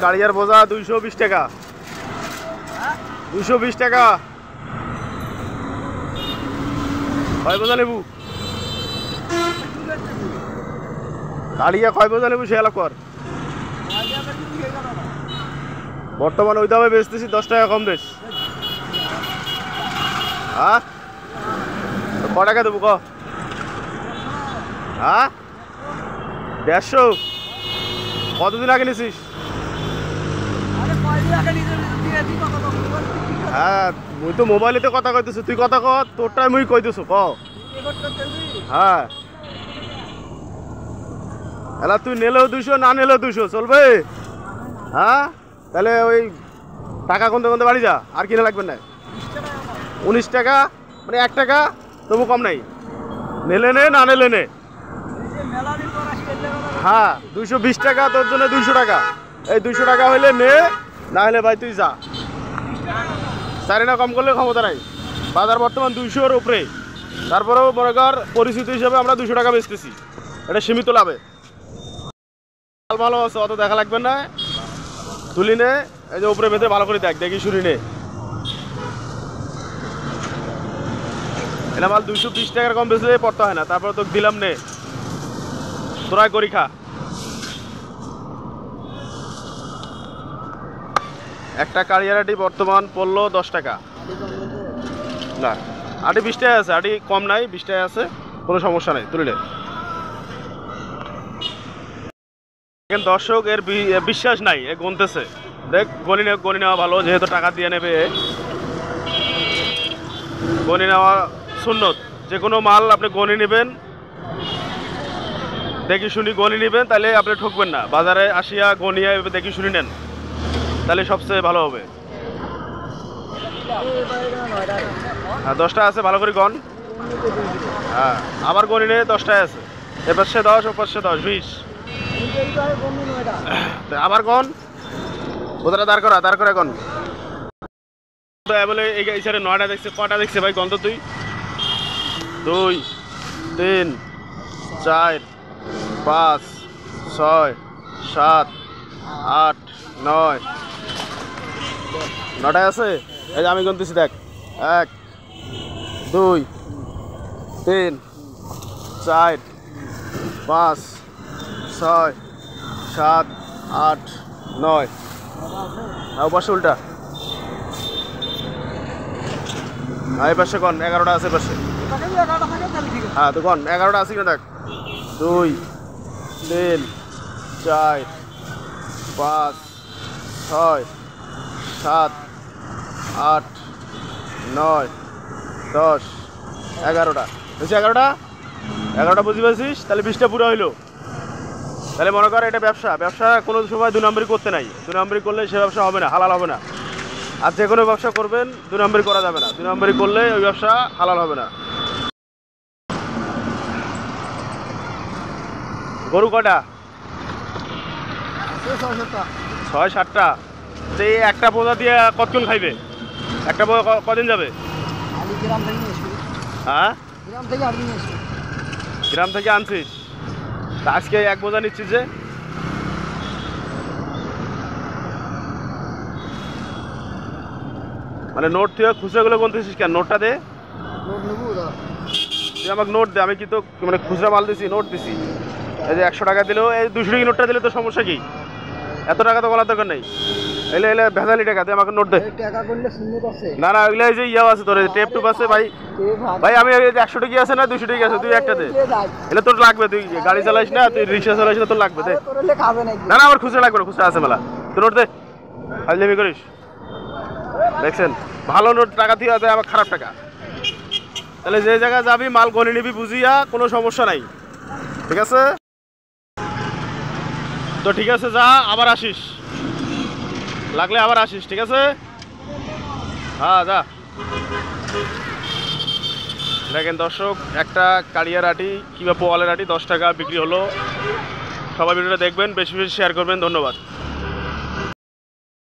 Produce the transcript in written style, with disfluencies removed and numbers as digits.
কালিয়ার বোঝা 220 টাকা 220 টাকা কয় বোঝা লেবু কালিয়া কয় বোঝা লেবু সে এলাকা কর বর্তমানে ওই দামে বেচতেছি 10 টাকা কম বেশ হ্যাঁ ক টাকা দেবো ক হ্যাঁ 150 কতদিন আগে নিছিস হ্যাঁ মুই তো মোবাইলেতে কথা কইতেছি তুই কথা কর তোরটাই মুই কইতেছো ক হ্যাঁ এলা তুই নেলেও 200 না নেলেও 200 চলবে হ্যাঁ তাহলে ওই টাকা কোনতে কোনতে বাড়ি যা আর কিনা লাগবে না 19 টাকা মানে 1 টাকা তবু কম নাই নেলে নে না নেলে নে হ্যাঁ 220 টাকা তোর জন্য 200 টাকা এই 200 টাকা হইলে নে না হলে ভাই তুই যা চারি না কম করলে ক্ষমতা নাই বাজার বর্তমান 200-এর উপরে তারপরেও মনে কর পরিস্থিতি হিসাবে আমরা 200 টাকা বেচতেছি এটা সীমিত লাভে ভালো আছে অত দেখা লাগবে না তুলি নে এই যে উপরে বেঁধে ভালো করে দেখ দেখি শুনি নে এটা মাল 220 টাকার কম বেচলে পড়তে হয় না তারপরে তো দিলাম নে তোরাই করি খা একটা কালিয়ারাটি বর্তমান পড়লো 10 টাকা না আটি 20 টাকা আছে আটি কম নাই 20 টাকা আছে কোনো সমস্যা নাই তুলিলে দর্শক এর বিশ্বাস নাই এ গুনতেছে দেখ গণি নেওয়া ভালো যেহেতু টাকা দিয়ে নেবে গণি নেওয়া সুন্নত যে কোনো মাল আপনি গণি নেবেন দেখি শুনি গণি নেবেন তাহলে আপনি ঠকবেন না বাজারে আসিয়া গনিয়া দেখি শুনি নেন তাহলে সবচেয়ে ভালো হবে হ্যাঁ 10টা আছে ভালো করে গন হ্যাঁ আবার গণি নে 10টায় আছে এ পাশে 10 ও পাশে 10 20 আবার গন ওটা দাঁড় করা গন বলে এই সাইডে 9টা দেখছে কটা দেখছে ভাই গন তো তুই 2 3 4 5 6 7 8 9 9টায় আছে এই যে আমি গুনতেছি দেখ 1 2 3 4 5 6 7 8 9 আর পাশে উল্টা এই পাশে কোন 11টা আছে পাশে হ্যাঁ তো কোন 11টা আছে কিনা দেখ 2 3 4 5 6 7 8 9 10 11টা বুঝছি 11টা বুঝি পাচ্ছিস তাহলে 20টা পুরো হইলো তাহলে মনে কর এটা ব্যবসা কোনো সময় 2 নম্বরই করতে নাই 2 নম্বরই করলে সে ব্যবসা হবে না হালাল হবে না আর যে কোনো ব্যবসা করবেন 2 নম্বরই করা যাবে না 2 নম্বরই করলে ওই ব্যবসা হালাল হবে না গরু কটা 6-7টা তো এই একটা পোজা দিয়ে কতক্ষণ খাইবে একটা পোজা কদিন যাবে হ্যাঁ গ্রাম থেকে আনছিস তা আজকে এক বোঝা নিচ্ছিস যে মানে নোট থেকে খুচরাগুলো গুনতেছিস কেন নোটটা দে তুই আমাকে নোট দে আমি কি তো মানে খুচরা মাল দিছি নোট দিছি এই যে 100 টাকা দিলেও এই 200 টাকা নোটটা দিলে তো সমস্যা কি এত টাকা তো বলার দরকার নেই এলে ভেজালি টাকা তুই আমাকে নোট দে না না ওইগুলো এই যে ইয়াও আছে তোর টেপ টুপ আছে ভাই আমি 100 টাকা আছে না 200 টাকা আছে তুই একটা দে এলে তোর লাগবে তুই গাড়ি চালাইস না তুই রিক্সা চালাইস না তোর লাগবে দে না আমার খুচরা লাগবে না খুচরা আছে মেলা তুই নোট দে ফাজলামি করিস দেখছেন ভালো নোট টাকা দিয়ে দেয় আমার খারাপ টাকা তাহলে যে জায়গায় যাবি মাল গনি নিবি বুঝিয়া কোনো সমস্যা নাই ঠিক আছে তো ঠিক আছে যা আবার আসিস লাগলে আবার আসিস ঠিক আছে হ্যাঁ যা দেখেন দর্শক একটা কালিয়ার আটি কিংবা পোয়ালের আটি 10 টাকা বিক্রি হলো সবাই ভিডিওটা দেখবেন বেশি বেশি শেয়ার করবেন ধন্যবাদ।